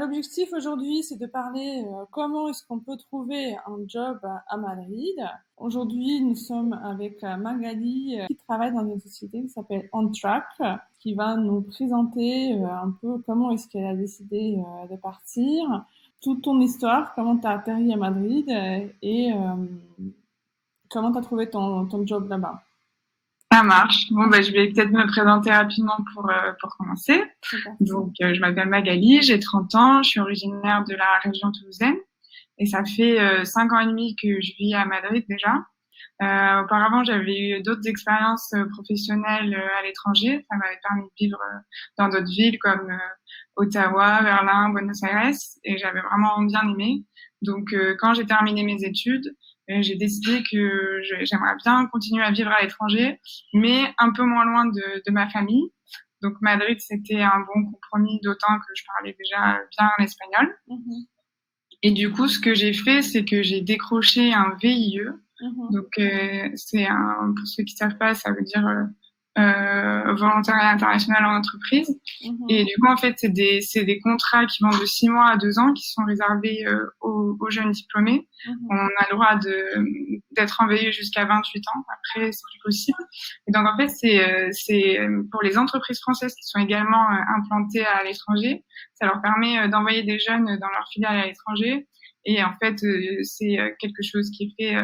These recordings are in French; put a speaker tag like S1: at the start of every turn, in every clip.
S1: L'objectif aujourd'hui, c'est de parler comment est-ce qu'on peut trouver un job à Madrid. Aujourd'hui, nous sommes avec Magali qui travaille dans une société qui s'appelle OnTrack, qui va nous présenter un peu comment est-ce qu'elle a décidé de partir, toute ton histoire, comment tu as atterri à Madrid et comment tu as trouvé ton job là-bas.
S2: Ça marche. Bon, je vais peut-être me présenter rapidement pour commencer. Donc, je m'appelle Magali, j'ai 30 ans, je suis originaire de la région toulousaine et ça fait 5 ans et demi que je vis à Madrid déjà. Auparavant, j'avais eu d'autres expériences professionnelles à l'étranger. Ça m'avait permis de vivre dans d'autres villes comme Ottawa, Berlin, Buenos Aires et j'avais vraiment bien aimé. Donc, quand j'ai terminé mes études, j'ai décidé que j'aimerais bien continuer à vivre à l'étranger, mais un peu moins loin de ma famille. Donc Madrid, c'était un bon compromis, d'autant que je parlais déjà bien l'espagnol.
S1: Mhm.
S2: Et du coup, ce que j'ai fait, c'est que j'ai décroché un VIE. Donc c'est pour ceux qui savent pas, ça veut dire volontariat international en entreprise. Et du coup, en fait, c'est des contrats qui vont de 6 mois à 2 ans, qui sont réservés aux jeunes diplômés. On a le droit d'être en VIE jusqu'à 28 ans. Après, c'est plus possible. Et donc, en fait, c'est pour les entreprises françaises qui sont également implantées à l'étranger. Ça leur permet d'envoyer des jeunes dans leur filiale à l'étranger. Et en fait, c'est quelque chose qui est fait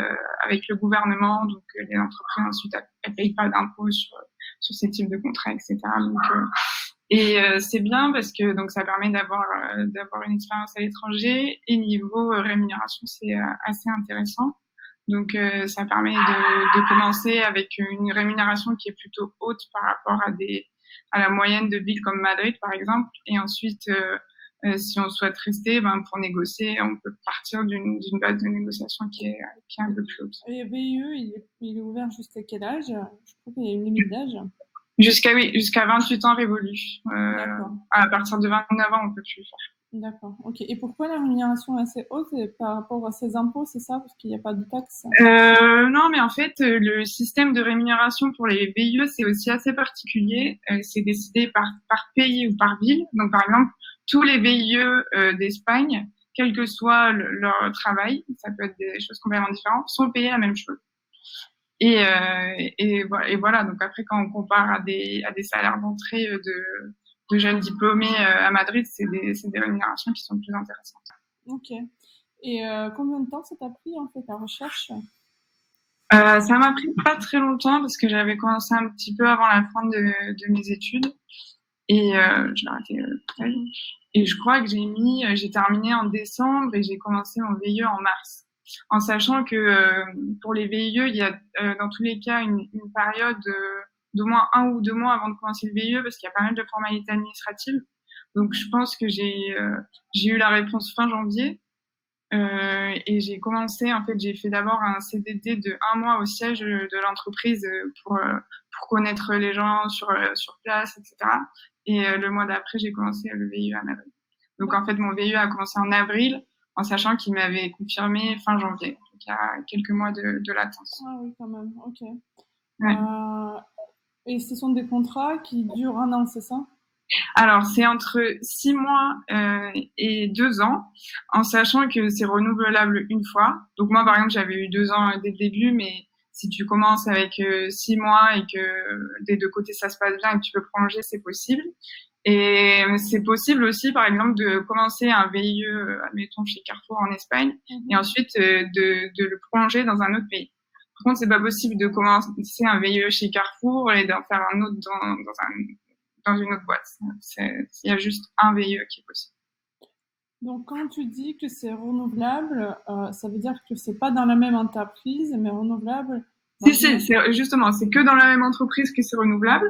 S2: avec le gouvernement. Donc, les entreprises, ensuite, elles payent pas d'impôts sur ces types de contrats, etc. Donc, c'est bien parce que donc ça permet d'avoir une expérience à l'étranger et niveau rémunération, c'est assez intéressant. Donc, ça permet de commencer avec une rémunération qui est plutôt haute par rapport à la moyenne de villes comme Madrid, par exemple. Et ensuite, si on souhaite rester, pour négocier, on peut partir d'une base de négociation qui est un peu plus haute.
S1: Et VIE, il est ouvert jusqu'à quel âge? Je crois qu'il y a une limite d'âge.
S2: Jusqu'à 28 ans révolus. À partir de 29 ans, on peut plus le faire.
S1: D'accord, ok. Et pourquoi la rémunération est assez haute par rapport à ces impôts, c'est ça? Parce qu'il n'y a pas de taxes?
S2: Non, mais en fait, le système de rémunération pour les VIE, c'est aussi assez particulier. C'est décidé par pays ou par ville. Donc, par exemple, tous les VIE d'Espagne, quel que soit leur travail, ça peut être des choses complètement différentes, sont payés la même chose. Et voilà. Donc après, quand on compare à des salaires d'entrée de jeunes diplômés à Madrid, c'est des rémunérations qui sont plus intéressantes.
S1: Ok. Et combien de temps ça t'a pris en fait la recherche?
S2: Ça m'a pris pas très longtemps parce que j'avais commencé un petit peu avant la fin de mes études et je l'ai arrêté très vite. Et je crois que j'ai terminé en décembre et j'ai commencé mon VIE en mars. En sachant que pour les VIE, il y a dans tous les cas une période d'au moins 1 ou 2 mois avant de commencer le VIE parce qu'il y a pas mal de formalités administratives. Donc je pense que j'ai eu la réponse fin janvier et j'ai commencé, en fait, j'ai fait d'abord un CDD de 1 mois au siège de l'entreprise pour connaître les gens sur place, etc. Et le mois d'après, j'ai commencé le VIE en avril. Donc en fait, mon VIE a commencé en avril, en sachant qu'il m'avait confirmé fin janvier. Donc il y a quelques mois de latence.
S1: Ah oui, quand même, ok.
S2: Ouais.
S1: Et ce sont des contrats qui durent 1 an, c'est ça?
S2: Alors, c'est entre 6 mois et 2 ans, en sachant que c'est renouvelable une fois. Donc moi, par exemple, j'avais eu 2 ans dès le début, mais si tu commences avec 6 mois et que des deux côtés ça se passe bien et que tu peux prolonger, c'est possible. Et c'est possible aussi, par exemple, de commencer un VIE, admettons, chez Carrefour en Espagne, et ensuite de le prolonger dans un autre pays. Par contre, c'est pas possible de commencer un VIE chez Carrefour et d'en faire un autre dans une autre boîte. Il y a juste un VIE qui est possible.
S1: Donc, quand tu dis que c'est renouvelable, ça veut dire que c'est pas dans la même entreprise, mais renouvelable.
S2: Si, justement, c'est que dans la même entreprise que c'est renouvelable.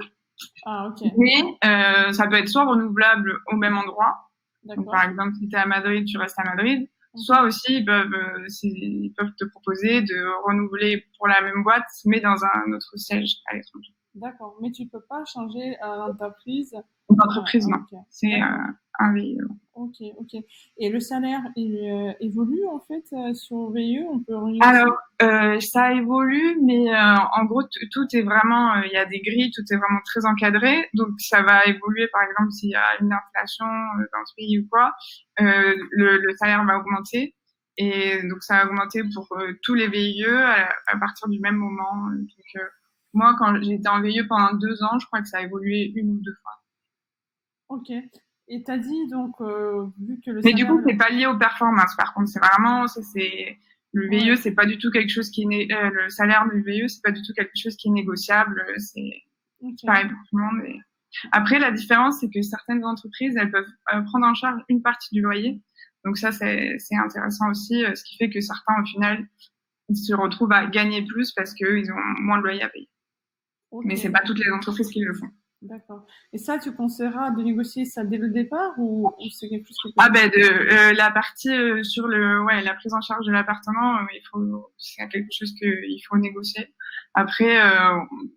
S1: Ah, ok.
S2: Mais ça peut être soit renouvelable au même endroit. Donc, par exemple, si tu es à Madrid, tu restes à Madrid. Soit aussi, ils peuvent te proposer de renouveler pour la même boîte, mais dans un autre siège à l'étranger.
S1: D'accord, mais tu peux pas changer l'entreprise.
S2: L'entreprise, non.
S1: Ok,
S2: C'est un VIE.
S1: ok, ok. Et le salaire, il évolue en fait sur VIE, on peut renégocier?
S2: Alors, ça évolue, mais en gros, tout est vraiment, il y a des grilles, tout est vraiment très encadré. Donc, ça va évoluer, par exemple, s'il y a une inflation dans ce pays ou quoi, le salaire va augmenter. Et donc, ça va augmenter pour tous les VIE à partir du même moment. Donc, moi, quand j'étais en VIE pendant 2 ans, je crois que ça a évolué une ou deux fois.
S1: Ok. Et t'as dit donc, vu que le
S2: Mais du
S1: salaire...
S2: coup, c'est pas lié aux performances. Par contre, c'est vraiment, c'est le VIE,
S1: Ouais,
S2: c'est pas du tout quelque chose qui est le salaire du VIE, c'est pas du tout quelque chose qui est négociable. C'est
S1: ok.
S2: pareil pour tout le monde. Et... Après, la différence, c'est que certaines entreprises, elles peuvent prendre en charge une partie du loyer. Donc ça, c'est intéressant aussi, ce qui fait que certains, au final, ils se retrouvent à gagner plus parce qu'ils ont moins de loyer à payer.
S1: Ok,
S2: Mais c'est pas toutes les entreprises qui le font.
S1: d'accord. Et ça, tu conseilleras de négocier ça dès le départ ou c'est quelque chose que tu
S2: Ah ben la partie sur la prise en charge de l'appartement, c'est quelque chose qu'il faut négocier. Après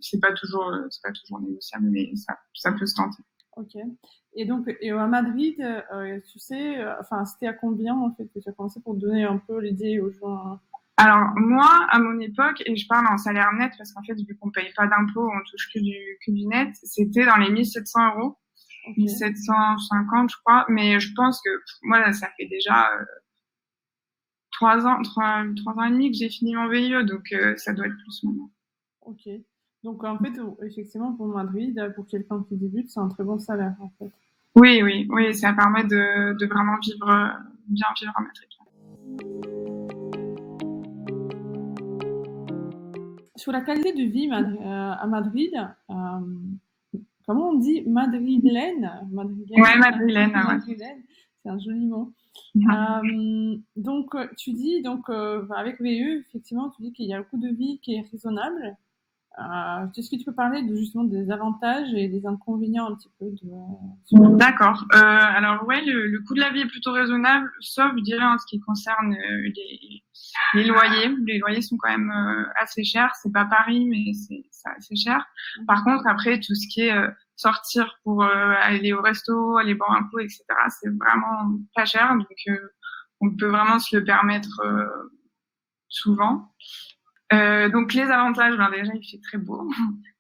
S2: c'est pas toujours négociable, mais ça peut se tenter.
S1: Ok. Et donc, à Madrid, tu sais, enfin, c'était à combien en fait que tu as commencé pour donner un peu l'idée aux gens?
S2: Alors moi, à mon époque, et je parle en salaire net parce qu'en fait vu qu'on paye pas d'impôts, on touche que du net, c'était dans les 1700 euros,
S1: Ok.
S2: 1750 je crois, mais je pense que moi là, ça fait déjà 3 ans et demi que j'ai fini mon VIE, donc ça doit être plus maintenant.
S1: Ok. Donc, en fait, effectivement, pour Madrid, pour quelqu'un qui débute, c'est un très bon salaire, en fait.
S2: Oui, oui, oui, ça permet de vraiment vivre, bien vivre à Madrid.
S1: Sur la qualité de vie à Madrid, comment on dit madrilène?
S2: Ouais,
S1: Madrilène,
S2: madrilène, ouais.
S1: madrilène, c'est un joli mot.
S2: Mhm.
S1: Donc, tu dis, donc, avec VE, effectivement, tu dis qu'il y a un coût de vie qui est raisonnable. Est-ce que tu peux parler justement des avantages et des inconvénients un petit peu
S2: D'accord. Alors ouais, le coût de la vie est plutôt raisonnable, sauf je dirais en ce qui concerne les loyers. Les loyers sont quand même assez chers. C'est pas Paris, mais c'est assez cher. Par contre, après tout ce qui est sortir pour aller au resto, aller boire un coup, etc., c'est vraiment pas cher. Donc on peut vraiment se le permettre souvent. Donc les avantages, ben déjà il fait très beau.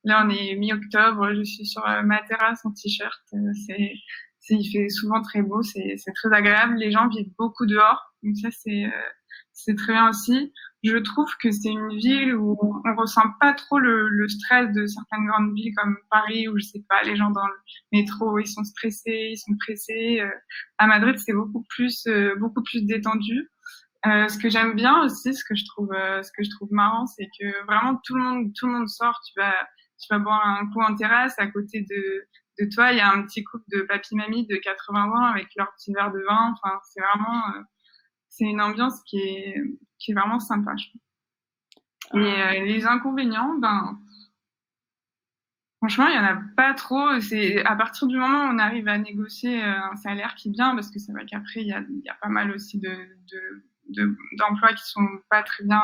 S2: Là on est mi-octobre, je suis sur ma terrasse en t-shirt. Il fait souvent très beau, c'est très agréable. Les gens vivent beaucoup dehors, donc ça c'est très bien aussi. Je trouve que c'est une ville où on ressent pas trop le stress de certaines grandes villes comme Paris où je sais pas, les gens dans le métro ils sont stressés, ils sont pressés. À Madrid c'est beaucoup plus détendu. Ce que j'aime bien aussi, ce que je trouve marrant, c'est que vraiment tout le monde sort. Tu vas boire un coup en terrasse. À côté de toi, il y a un petit couple de papy-mamie de 80 ans avec leur petit verre de vin. Enfin, c'est vraiment, c'est une ambiance qui est vraiment sympa, je trouve. Et les inconvénients, ben, franchement, il y en a pas trop. C'est à partir du moment où on arrive à négocier un salaire qui est bien, parce que c'est vrai qu'après il y a pas mal aussi d'emplois qui sont pas très bien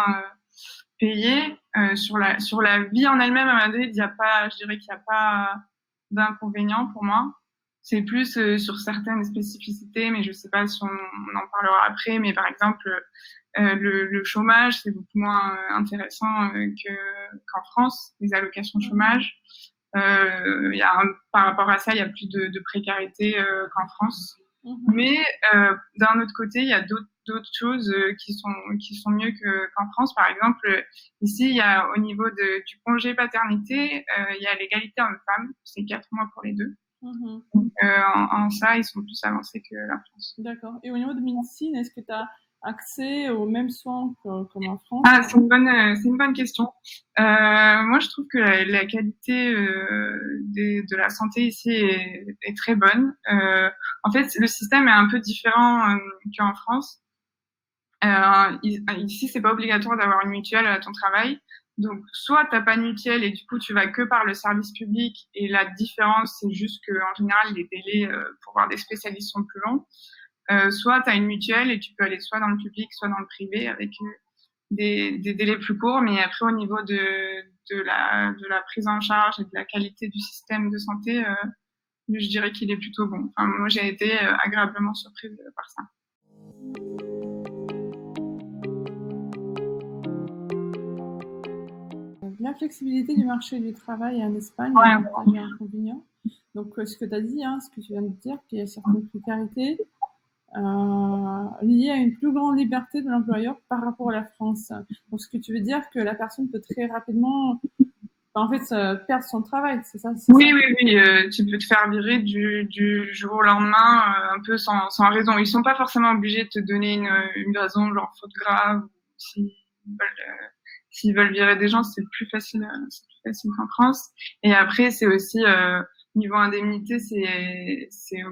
S2: payés. Sur la vie en elle-même à Madrid, il y a pas, je dirais qu'il n'y a pas d'inconvénients pour moi. C'est plus sur certaines spécificités, mais je sais pas si on en parlera après. Mais par exemple, le chômage, c'est beaucoup moins intéressant qu'en France, les allocations chômage. Par rapport à ça, il y a plus de précarité qu'en France. Mais d'un autre côté, il y a d'autres choses qui sont mieux qu'en France. Par exemple, ici, il y a au niveau du congé paternité, il y a l'égalité homme-femme, c'est 4 mois pour les deux. Donc, en ça, ils sont plus avancés que la France.
S1: D'accord. Et au niveau de médecine, est-ce que tu as accès aux mêmes soins comme en France?
S2: Ah, c'est une bonne question. Moi, je trouve que la qualité de la santé ici est très bonne. En fait, le système est un peu différent qu'en France. Ici, c'est pas obligatoire d'avoir une mutuelle à ton travail. Donc, soit t'as pas de mutuelle et du coup, tu vas que par le service public. Et la différence, c'est juste que en général, les délais pour voir des spécialistes sont plus longs. Soit tu as une mutuelle et tu peux aller soit dans le public, soit dans le privé avec des délais plus courts. Mais après, au niveau de la prise en charge et de la qualité du système de santé, je dirais qu'il est plutôt bon. Enfin, moi, j'ai été agréablement surprise par ça.
S1: La flexibilité du marché du travail en Espagne est un avantage et un inconvénient. Donc, ce que tu as dit, ce que tu viens de dire, qu'il y a certaines précarités liées à une plus grande liberté de l'employeur par rapport à la France. Donc, ce que tu veux dire, que la personne peut très rapidement, perdre son travail, c'est ça?
S2: Oui, tu peux te faire virer du jour au lendemain, un peu sans raison. Ils sont pas forcément obligés de te donner une raison, genre faute grave. S'ils veulent virer des gens, c'est plus facile qu'en France. Et après, c'est aussi niveau indemnité, c'est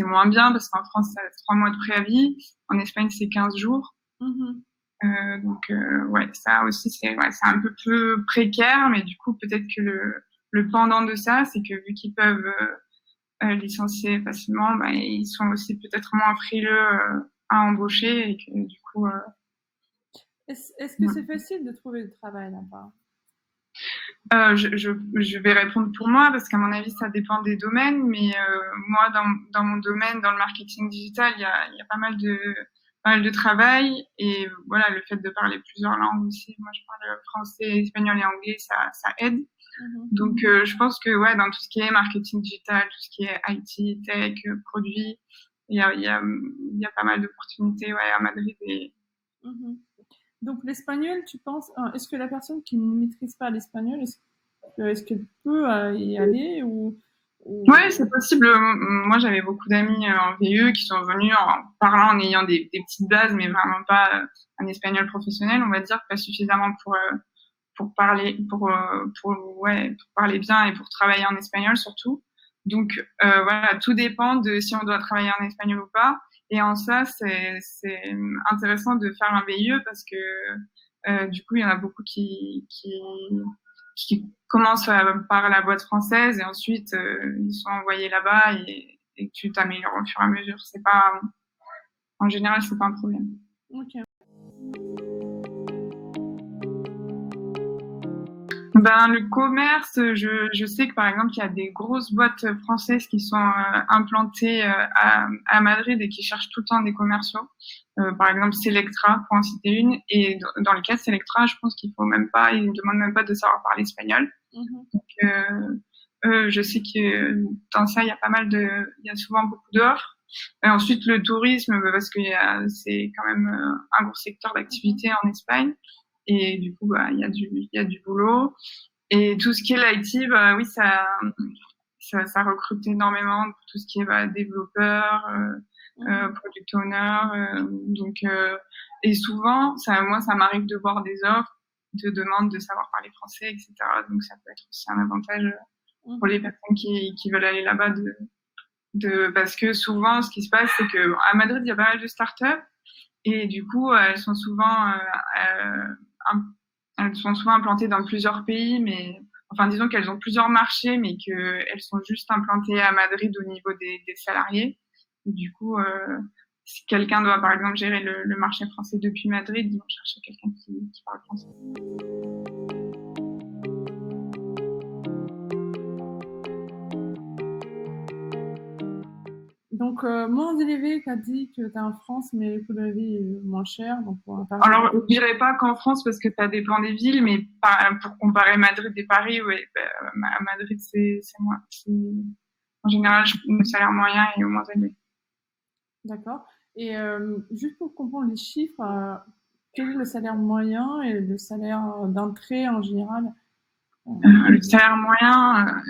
S2: moins bien parce qu'en France, ça a 3 mois de préavis. En Espagne, c'est 15 jours. Ça aussi, c'est un peu plus précaire, mais du coup, peut-être que le pendant de ça, c'est que vu qu'ils peuvent licencier facilement, ils sont aussi peut-être moins frileux à embaucher et que du coup.
S1: Est-ce que c'est facile de trouver du travail là-bas?
S2: Je vais répondre pour moi parce qu'à mon avis, ça dépend des domaines, mais moi, dans mon domaine, dans le marketing digital, il y a pas mal de travail et voilà, le fait de parler plusieurs langues aussi. Moi, je parle français, espagnol et anglais, ça aide. Donc, je pense que dans tout ce qui est marketing digital, tout ce qui est IT, tech, produits, il y a pas mal d'opportunités à Madrid.
S1: Donc l'espagnol, tu penses, est-ce que la personne qui ne maîtrise pas l'espagnol, est-ce qu'elle peut y aller ou...
S2: Ouais, c'est possible. Moi, j'avais beaucoup d'amis en VE qui sont venus en parlant, en ayant des petites bases, mais vraiment pas un espagnol professionnel, on va dire, pas suffisamment pour parler, pour parler bien et pour travailler en espagnol surtout. Donc tout dépend de si on doit travailler en espagnol ou pas. Et en ça, c'est intéressant de faire un VIE parce que du coup, il y en a beaucoup qui commencent par la boîte française et ensuite ils sont envoyés là-bas et tu t'améliores au fur et à mesure. C'est pas, en général, c'est pas un problème.
S1: Okay.
S2: Le commerce, je sais que par exemple, il y a des grosses boîtes françaises qui sont implantées à Madrid et qui cherchent tout le temps des commerciaux. Par exemple, Selectra, pour en citer une. Et dans le cas de Selectra, je pense qu'ils ne demandent même pas de savoir parler espagnol. Donc, je sais que dans ça, il y a souvent beaucoup d'offres. Et ensuite, le tourisme, parce que c'est quand même un gros secteur d'activité en Espagne. Et du coup, il y a du boulot. Et tout ce qui est l'IT, oui, ça recrute énormément pour tout ce qui est développeur, product owner. Et souvent, moi, ça m'arrive de voir des offres, de demandes de savoir parler français, etc. Donc, ça peut être aussi un avantage pour les personnes qui veulent aller là-bas parce que souvent, ce qui se passe, c'est que à Madrid, il y a pas mal de startups. Et du coup, elles sont souvent implantées dans plusieurs pays, mais disons qu'elles ont plusieurs marchés, mais qu'elles sont juste implantées à Madrid au niveau des salariés. Et du coup, si quelqu'un doit, par exemple, gérer le marché français depuis Madrid, ils vont chercher quelqu'un qui parle français.
S1: Donc, moins élevé qu'a dit que t'es en France, mais le coût de la vie est moins cher. Donc,
S2: alors, je dirais pas qu'en France, parce que ça dépend des villes, mais pour comparer Madrid et Paris, à Madrid, c'est moins. En général, le salaire moyen est moins élevé.
S1: D'accord. Et juste pour comprendre les chiffres, quel est le salaire moyen et le salaire d'entrée en général?
S2: Le salaire moyen,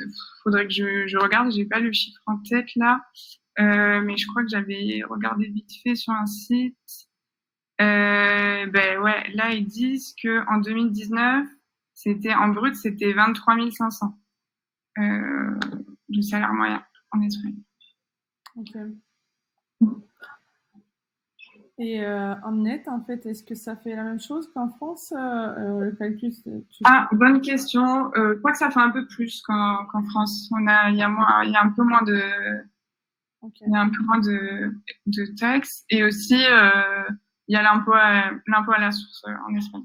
S2: faudrait que je regarde, j'ai pas le chiffre en tête là. Mais je crois que j'avais regardé vite fait sur un site. Là ils disent que en 2019, en brut, c'était 23 500 le salaire moyen en Espagne.
S1: Ok. Et en net, en fait, est-ce que ça fait la même chose qu'en France, le calcul?
S2: Bonne question. Je crois que ça fait un peu plus qu'en France. Il y a un peu moins de. Okay. Il y a un peu moins de taxes et aussi il y a l'impôt à la source en Espagne.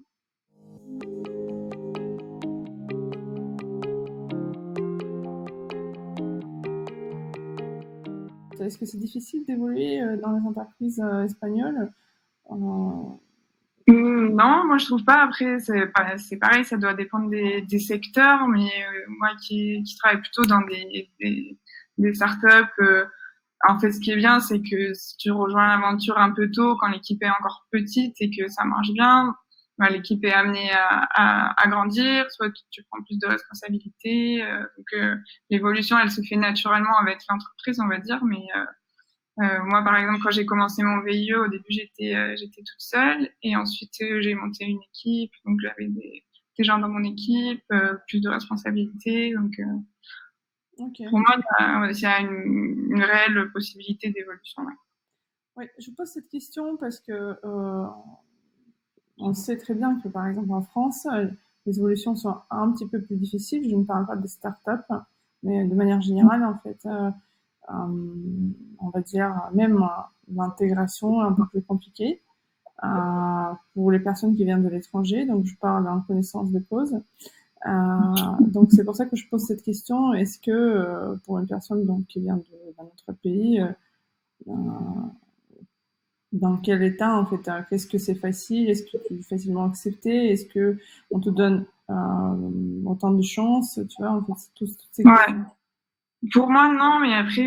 S1: Est-ce que c'est difficile d'évoluer dans les entreprises espagnoles?
S2: Non, moi je trouve pas. Après, c'est pareil, ça doit dépendre des secteurs. Mais moi qui travaille plutôt dans des startups, en fait, ce qui est bien, c'est que si tu rejoins l'aventure un peu tôt, quand l'équipe est encore petite et que ça marche bien, bah, l'équipe est amenée à grandir, soit tu prends plus de responsabilités. Donc l'évolution, elle se fait naturellement avec l'entreprise, on va dire. Mais moi, par exemple, quand j'ai commencé mon VIE, au début, j'étais toute seule. Et ensuite, j'ai monté une équipe. Donc, j'avais des gens dans mon équipe, plus de responsabilités. Donc,
S1: okay.
S2: Pour moi, il y a une réelle possibilité d'évolution. Ouais.
S1: Oui, je pose cette question parce que on sait très bien que, par exemple, en France, les évolutions sont un petit peu plus difficiles. Je ne parle pas des startups, mais de manière générale, en fait, on va dire même l'intégration est un peu plus compliquée pour les personnes qui viennent de l'étranger. Donc, je parle en connaissance de cause. Donc, c'est pour ça que je pose cette question. Est-ce que pour une personne donc, qui vient d'un autre pays, dans quel état en fait, qu'est-ce que c'est facile, est-ce que tu es facilement accepté, est-ce que on te donne autant de chance, tu vois, en fait, toutes ces questions.
S2: Pour moi, non, mais après,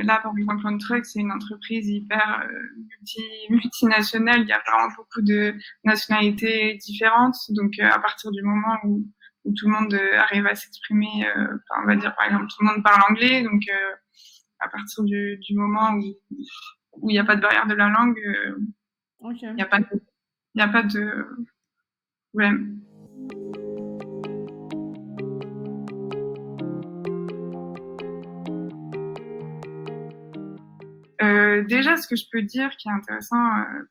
S2: là, par exemple, OnTruck, c'est une entreprise hyper multinationale. Il y a vraiment beaucoup de nationalités différentes. Donc, à partir du moment où tout le monde arrive à s'exprimer, on va dire, par exemple, tout le monde parle anglais. Donc, à partir du moment où il n'y a pas de barrière de la langue, il n'y a pas de problème. Déjà, ce que je peux dire qui est intéressant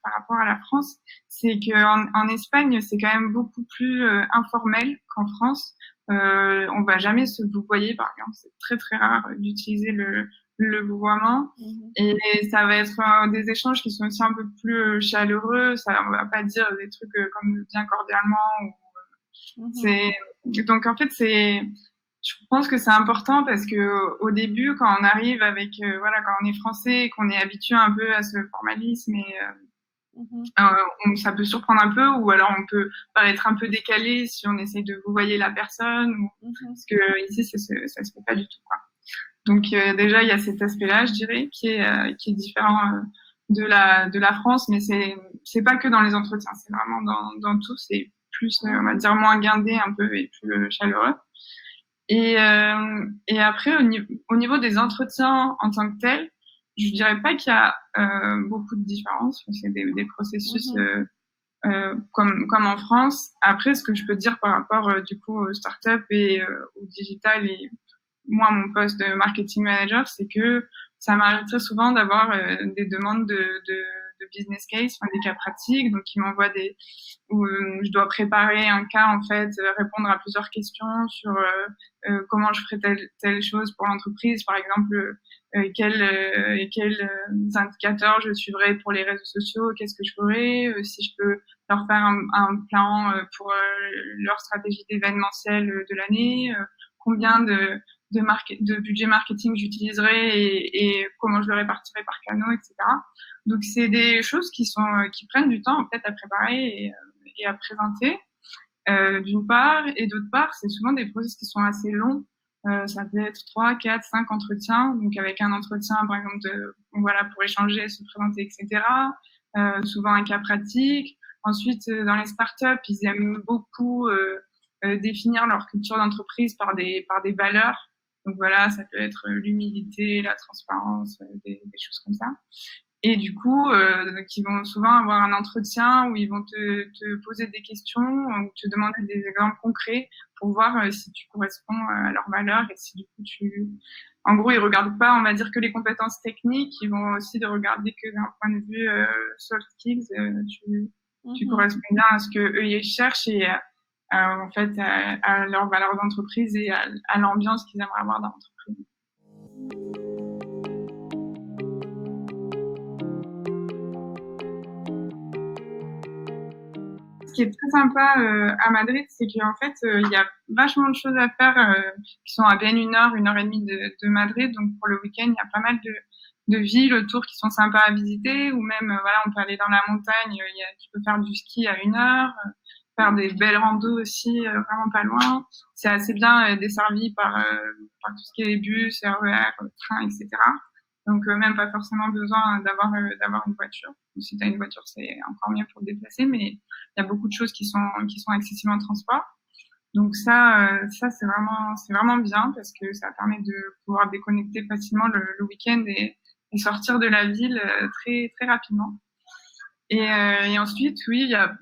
S2: par rapport à la France, c'est qu'en Espagne, c'est quand même beaucoup plus informel qu'en France. On va jamais se vouvoyer, par exemple. C'est très très rare d'utiliser le vouvoiement. Et ça va être des échanges qui sont aussi un peu plus chaleureux. On va pas dire des trucs comme bien cordialement. Donc en fait, je pense que c'est important parce que au début, quand on arrive quand on est français et qu'on est habitué un peu à ce formalisme ça peut surprendre un peu, ou alors on peut paraître un peu décalé si on essaye de vouvoyer la personne, parce que ici ça se fait pas du tout, quoi. Donc déjà il y a cet aspect-là, je dirais, qui est différent de la France, mais c'est pas que dans les entretiens, c'est vraiment dans tout, c'est plus on va dire moins guindé un peu et plus chaleureux. Et après, au niveau des entretiens en tant que tels, je dirais pas qu'il y a beaucoup de différences. C'est des processus comme en France. Après, ce que je peux dire par rapport du coup aux startups et au digital et moi mon poste de marketing manager, c'est que ça m'arrive très souvent d'avoir des demandes de business case, enfin des cas pratiques, donc ils m'envoient où je dois préparer un cas en fait, répondre à plusieurs questions sur comment je ferais telle chose pour l'entreprise, par exemple quels indicateurs je suivrais pour les réseaux sociaux, qu'est-ce que je ferais, si je peux leur faire un plan pour leur stratégie d'événementiel de l'année, combien de budget marketing j'utiliserai et comment je le répartirai par canaux, etc. Donc c'est des choses qui prennent du temps en fait à préparer et à présenter d'une part, et d'autre part, c'est souvent des process qui sont assez longs. Ça peut être 3, 4, 5 entretiens, donc avec un entretien par exemple pour échanger, se présenter, etc. Souvent un cas pratique. Ensuite, dans les startups, ils aiment beaucoup définir leur culture d'entreprise par des valeurs. Donc voilà, ça peut être l'humilité, la transparence, des choses comme ça. Et du coup, ils vont souvent avoir un entretien où ils vont te poser des questions ou te demander des exemples concrets pour voir si tu corresponds à leurs valeurs et si du coup en gros, ils regardent pas, on va dire, que les compétences techniques, ils vont aussi regarder que d'un point de vue soft skills, tu corresponds bien à ce que eux ils cherchent et en fait à leurs valeurs d'entreprise et à l'ambiance qu'ils aimeraient avoir dans l'entreprise. Ce qui est très sympa à Madrid, c'est qu'en fait, il y a vachement de choses à faire qui sont à peine 1 heure et demie de Madrid. Donc pour le week-end, il y a pas mal de villes autour qui sont sympas à visiter, ou même, voilà, on peut aller dans la montagne, tu peux faire du ski à 1 heure, faire des belles randos aussi, vraiment pas loin. C'est assez bien desservi par tout ce qui est bus, RER, train, etc. Donc, même pas forcément besoin d'avoir une voiture. Ou si tu as une voiture, c'est encore mieux pour te déplacer, mais il y a beaucoup de choses qui sont accessibles en transport. Donc ça c'est vraiment bien parce que ça permet de pouvoir déconnecter facilement le week-end et sortir de la ville très très rapidement. Et ensuite, oui, il y a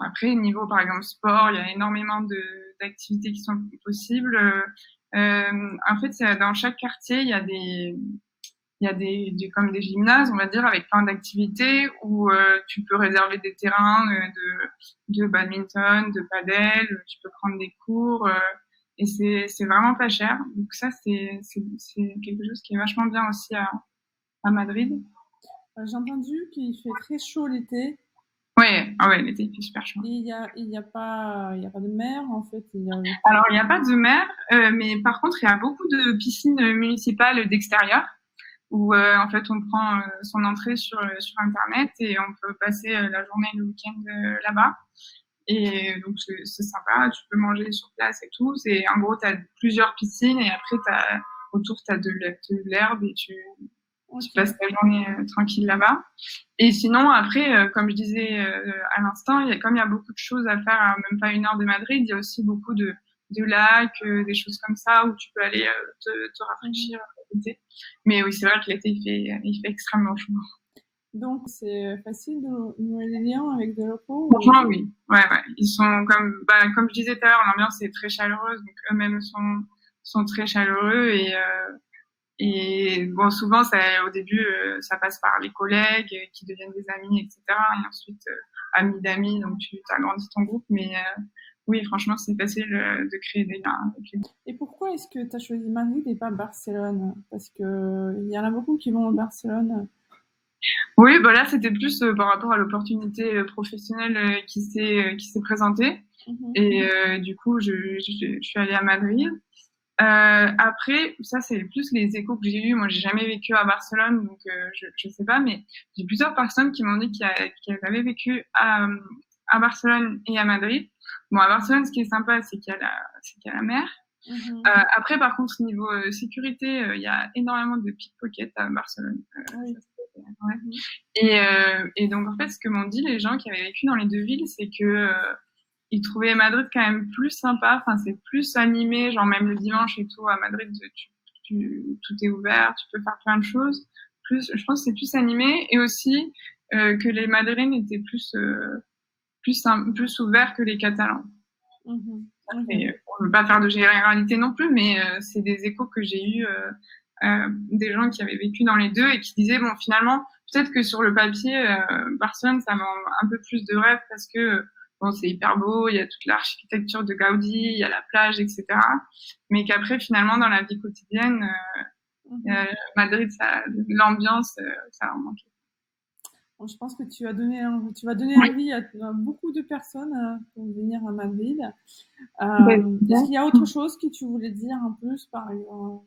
S2: après niveau par exemple sport, il y a énormément d'activités qui sont possibles. En fait, dans chaque quartier, il y a comme des gymnases, on va dire, avec plein d'activités où tu peux réserver des terrains de badminton, de padel, tu peux prendre des cours et c'est vraiment pas cher. Donc ça, c'est quelque chose qui est vachement bien aussi à Madrid.
S1: J'ai entendu qu'il fait très chaud l'été.
S2: Ouais, ah ouais, l'été il fait super chaud.
S1: Et il y a pas de mer en fait.
S2: Alors il n'y a pas de mer, mais par contre il y a beaucoup de piscines municipales d'extérieur où en fait on prend son entrée sur internet et on peut passer la journée, le week-end là-bas. Et donc c'est sympa, tu peux manger sur place et tout. C'est en gros t'as plusieurs piscines et après autour t'as de l'herbe et tu passes ta journée tranquille là-bas. Et sinon, après, comme je disais à l'instant, comme il y a beaucoup de choses à faire à même pas 1 heure de Madrid, il y a aussi beaucoup de lacs, des choses comme ça où tu peux aller te rafraîchir l'été. Mais oui, c'est vrai que l'été, il fait extrêmement chaud.
S1: Donc, c'est facile de nouer les liens avec des locaux?
S2: Franchement, oui. Ouais. Ils sont comme je disais tout à l'heure, l'ambiance est très chaleureuse, donc eux-mêmes sont très chaleureux et bon, souvent, au début, ça passe par les collègues qui deviennent des amis, etc. Et ensuite, amis d'amis, donc tu agrandis ton groupe. Mais oui, franchement, c'est facile de créer des liens avec les gens.
S1: Et pourquoi est-ce que tu as choisi Madrid et pas Barcelone? Parce que il y en a beaucoup qui vont à Barcelone.
S2: Oui, bah là, c'était plus par rapport à l'opportunité professionnelle qui s'est présentée. Et du coup, je suis allée à Madrid. Après, ça c'est plus les échos que j'ai eus. Moi, j'ai jamais vécu à Barcelone, donc je sais pas, mais j'ai plusieurs personnes qui m'ont dit qu'elles avaient vécu à Barcelone et à Madrid. Bon, à Barcelone, ce qui est sympa, c'est qu'il y a la mer. Après, par contre, niveau sécurité, il y a énormément de pickpockets à Barcelone.
S1: Oui.
S2: Et donc, en fait, ce que m'ont dit les gens qui avaient vécu dans les deux villes, c'est que ils trouvaient Madrid quand même plus sympa. Enfin, c'est plus animé, genre même le dimanche et tout. À Madrid, tout est ouvert, tu peux faire plein de choses. Je pense que c'est plus animé et aussi que les Madrilènes étaient plus ouverts que les Catalans. Et on ne veut pas faire de généralité non plus, mais c'est des échos que j'ai eus des gens qui avaient vécu dans les deux et qui disaient bon, finalement, peut-être que sur le papier, Barcelone, ça vend un peu plus de rêve parce que bon, c'est hyper beau, il y a toute l'architecture de Gaudi, il y a la plage, etc. Mais qu'après, finalement, dans la vie quotidienne, Madrid, l'ambiance, ça leur manquait.
S1: Bon, je pense que tu vas donner envie à beaucoup de personnes pour venir à Madrid. Est-ce qu'il y a autre chose que tu voulais dire en plus, par exemple,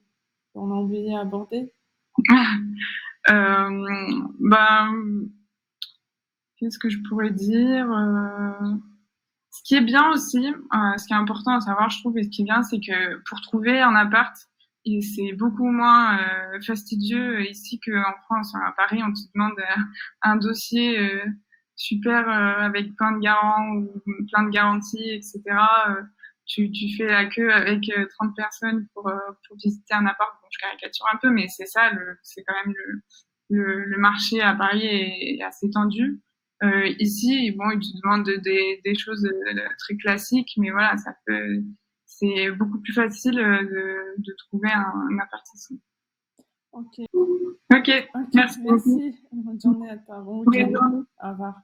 S1: qu'on a oublié d'aborder?
S2: Qu'est-ce que je pourrais dire Ce qui est bien aussi, ce qui est important à savoir, je trouve, et ce qui est bien, c'est que pour trouver un appart, c'est beaucoup moins fastidieux ici qu'en France. À Paris, on te demande un dossier super avec plein de garants ou plein de garanties, etc. Tu fais la queue avec 30 personnes pour visiter un appart. Bon, je caricature un peu, mais c'est ça, c'est quand même le marché à Paris est assez tendu. Ici, bon, ils te demandent des choses très classiques, mais voilà, c'est beaucoup plus facile de trouver un appart ici.
S1: Ok.
S2: Ok, merci beaucoup.
S1: Bonne journée à toi. Bon week-end. Au revoir.